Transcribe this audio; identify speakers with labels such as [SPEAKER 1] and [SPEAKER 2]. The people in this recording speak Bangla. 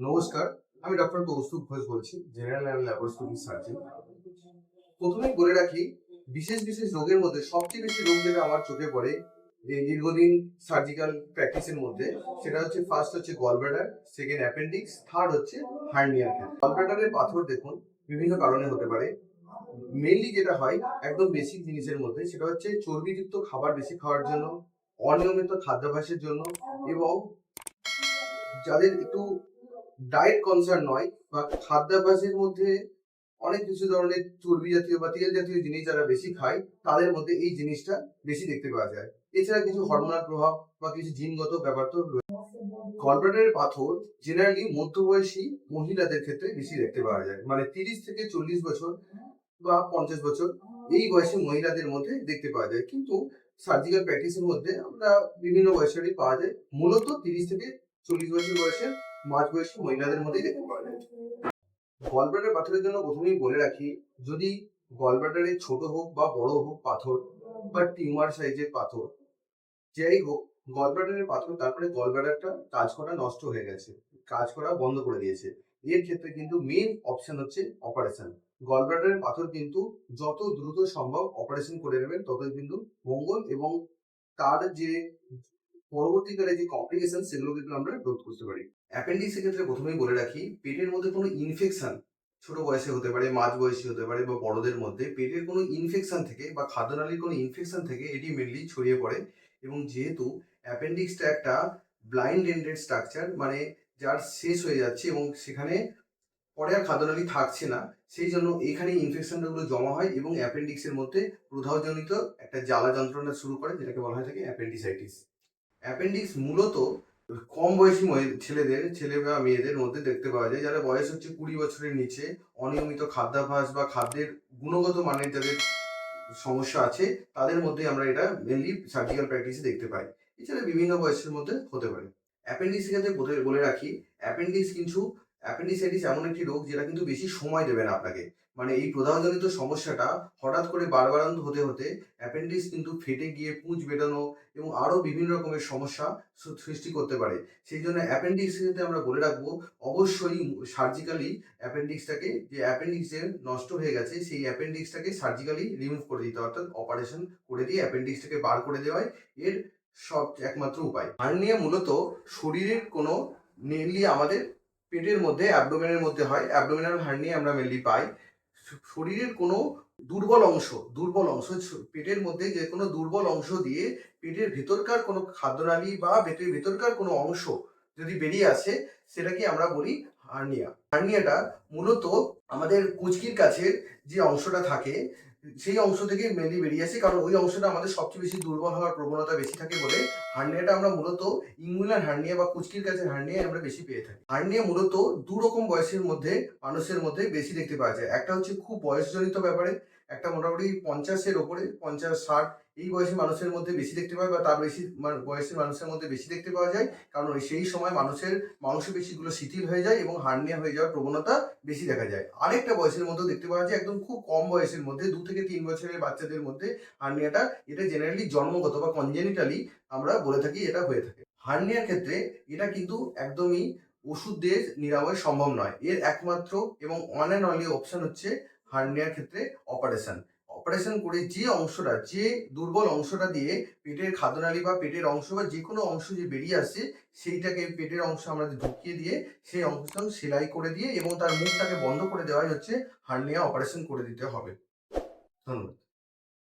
[SPEAKER 1] নমস্কার, আমি ডক্টর কৌস্তুভ ঘোষ বলছি, জেনারেল অ্যান্ড ল্যাপারোস্কোপি সার্জন। প্রথমেই বলে রাখি, বিশেষ বিশেষ রোগের মধ্যে সবচেয়ে বেশি রোগ যেটা আমার চোখে পড়ে এই দীর্ঘদিন সার্জিক্যাল প্র্যাকটিসের মধ্যে, সেটা হচ্ছে ফার্স্ট হচ্ছে গলব্লাডার, সেকেন্ড অ্যাপেন্ডিক্স, থার্ড হচ্ছে হার্নিয়া। গলব্লাডারের পাথর দেখুন বিভিন্ন কারণে হতে পারে। মেইনলি যেটা হয় একদম বেসিক জিনিসের মধ্যে, সেটা হচ্ছে চর্বিযুক্ত খাবার বেশি খাওয়ার জন্য, অনিয়মিত খাদ্যাভ্যাসের জন্য, এবং যাদের একটু ডায়েট কনসার্ন নয় বা খাদ্যাভ্যাসের মধ্যে অনেক কিছু ধরনের চর্বি জাতীয় বা তেল জাতীয় জিনিস যারা বেশি খায়, তাদের মধ্যে এই জিনিসটা বেশি দেখতে পাওয়া যায়। এছাড়া কিছু হরমোনাল প্রভাব বা কিছু জিনগত ব্যাপার তো রয়েছে। গলব্লাডারের পাথর জেনারেলি মধ্যবয়সী মহিলাদের ক্ষেত্রে বেশি দেখতে পাওয়া যায়, মানে 30 থেকে 40 বছর বা 50 বছর এই বয়সী মহিলাদের মধ্যে দেখতে পাওয়া যায়। কিন্তু সার্জিক্যাল প্র্যাকটিসের মধ্যে আমরা বিভিন্ন বয়সেরই পাওয়া যায়, মূলত 30 থেকে 40 বছর বয়সের মাঝবয়সী মহিলাদের মধ্যেই দেখতে পাওয়া যায়। গলব্লাডার পাথরের জন্য প্রথমেই বলে রাখি, যদি গলব্লাডারে ছোট হোক বা বড় হোক পাথর বা টিউমার সাইজের পাথর যাই হোক, গলব্লাডারের পাথর তারপরে গলব্লাডারটা কাজ করা নষ্ট হয়ে গেছে, কাজ করা বন্ধ করে দিয়েছে, এর ক্ষেত্রে কিন্তু মেন অপশন হচ্ছে অপারেশন। গলব্লাডারের পাথর কিন্তু যত দ্রুত সম্ভব অপারেশন করে নেবেন ততই কিন্তু মঙ্গল, এবং তার যে পরবর্তীকালে যে কমপ্লিকেশন সেগুলো কিন্তু আমরা রোধ করতে পারি। অ্যাপেন্ডিক্সের ক্ষেত্রে প্রথমেই বলে রাখি, পেটের মধ্যে কোনো ইনফেকশন ছোট বয়সে হতে পারে, মাঝ বয়সী হতে পারে বা বড়দের মধ্যে পেটের কোনো ইনফেকশন থেকে বা খাদ্যনালীর কোনো ইনফেকশন থেকে এটি মেনলি ছড়িয়ে পড়ে। এবং যেহেতু অ্যাপেন্ডিক্সটা একটা ব্লাইন্ড এন্ডেড স্ট্রাকচার, মানে যার শেষ হয়ে যাচ্ছে এবং সেখানে পরে আর খাদ্যনালী থাকছে না, সেই জন্য এখানে ইনফেকশনগুলো জমা হয় এবং অ্যাপেন্ডিক্সের মধ্যে প্রদাহজনিত একটা জ্বালা যন্ত্রণা শুরু করে, যেটাকে বলা হয় থাকে অ্যাপেন্ডিসাইটিস। অ্যাপেন্ডিক্স মূলত কম বয়সী ছেলে বা মেয়েদের মধ্যে দেখতে পাওয়া যায়, যারা বয়স হচ্ছে 20 বছরের নিচে, অনিয়মিত খাদ্যাভ্যাস বা খাদ্যের গুণগত মানের যাদের সমস্যা আছে, তাদের মধ্যে আমরা এটা মেনলি সার্জিক্যাল প্র্যাকটিসে দেখতে পাই। এছাড়া বিভিন্ন বয়সের মধ্যে হতে পারে। অ্যাপেন্ডিক্সের ক্ষেত্রে বলে রাখি, অ্যাপেন্ডিসাইটিস এমন একটি রোগ যেটা কিন্তু বেশি সময় দেবে না আপনাকে, মানে এই প্রদাহজনিত সমস্যাটা হঠাৎ করে বারবারান্ত হতে হতে অ্যাপেন্ডিক্স কিন্তু ফেটে গিয়ে পুঁজ বেরোনো এবং আরও বিভিন্ন রকমের সমস্যা সৃষ্টি করতে পারে। সেই জন্য অ্যাপেন্ডিক্সের ক্ষেত্রে আমরা বলে রাখবো, অবশ্যই সার্জিক্যালি অ্যাপেন্ডিক্সটাকে, যে অ্যাপেন্ডিক্স যে নষ্ট হয়ে গেছে সেই অ্যাপেন্ডিক্সটাকে সার্জিক্যালি রিমুভ করে দিতে, অর্থাৎ অপারেশন করে দিয়ে অ্যাপেন্ডিক্সটাকে বার করে দেওয়াই এর সব একমাত্র উপায়। হার্নিয়া মূলত শরীরের কোনো, মেনলি আমাদের পেটের মধ্যে অ্যাবডোমেনের মধ্যে হয়, অ্যাবডোমিনাল হার্নিয়া আমরা মেনলি পাই। শরীরের কোনো দুর্বল অংশ পেটের মধ্যে যে কোনো দুর্বল অংশ দিয়ে পেটের ভেতরকার কোনো খাদ্যনালী বা পেটের ভেতরকার কোনো অংশ যদি বেরিয়ে আসে, সেটাকে আমরা বলি হার্নিয়া। হার্নিয়াটা মূলত আমাদের কুঁচকির কাছের যে অংশটা থাকে সেই অংশ থেকে মেনলি বেরিয়ে আসে, কারণ ওই অংশটা আমাদের সবচেয়ে বেশি দুর্বল হওয়ার প্রবণতা বেশি থাকে বলে হার্নিয়াটা আমরা মূলত ইঙ্গুলার হার্নিয়া বা কুঁচকির কাছের হার্নিয়া আমরা বেশি পেয়ে থাকি। হার্নিয়া মূলত দু রকম বয়সের মধ্যে মানুষের মধ্যে বেশি দেখতে পাওয়া যায়। একটা হচ্ছে খুব বয়সজনিত ব্যাপারে, একটা মোটামুটি 50-এর ওপরে, 50-60 এই বয়সী মানুষের মধ্যে বেশি দেখতে পাওয়া, বা তার বেশি বয়সী মানুষের মধ্যে বেশি দেখতে পাওয়া যায়, কারণ সেই সময় মানুষের মাংসপেশিগুলো শিথিল হয়ে যায় এবং হার্নিয়া হয়ে যাওয়ার প্রবণতা বেশি দেখা যায়। আরেকটা বয়সের মধ্যে দেখতে পাওয়া যায়, একদম খুব কম বয়সের মধ্যে 2 থেকে 3 বছরের বাচ্চাদের মধ্যে হার্নিয়াটা, এটা জেনারেলি জন্মগত বা কনজেনিটালি আমরা বলে থাকি এটা হয়ে থাকে। হার্নিয়ার ক্ষেত্রে এটা কিন্তু একদমই ওষুধ দিয়ে নিরাময় সম্ভব নয়, এর একমাত্র এবং ওয়ান অ্যান্ড অনলি অপশন হচ্ছে হার্নিয়ার ক্ষেত্রে অপারেশন। অপারেশন করে যে দুর্বল অংশটা দিয়ে পেটের খাদ্যনালী বা পেটের অংশ বা যে কোনো অংশ যে বেরিয়ে আসছে, সেইটাকে পেটের অংশ আমরা ঢুকিয়ে দিয়ে সেই অংশটা সেলাই করে দিয়ে এবং তার মুখটাকে বন্ধ করে দেওয়াই হচ্ছে হার্নিয়া অপারেশন করে দিতে হবে। ধন্যবাদ।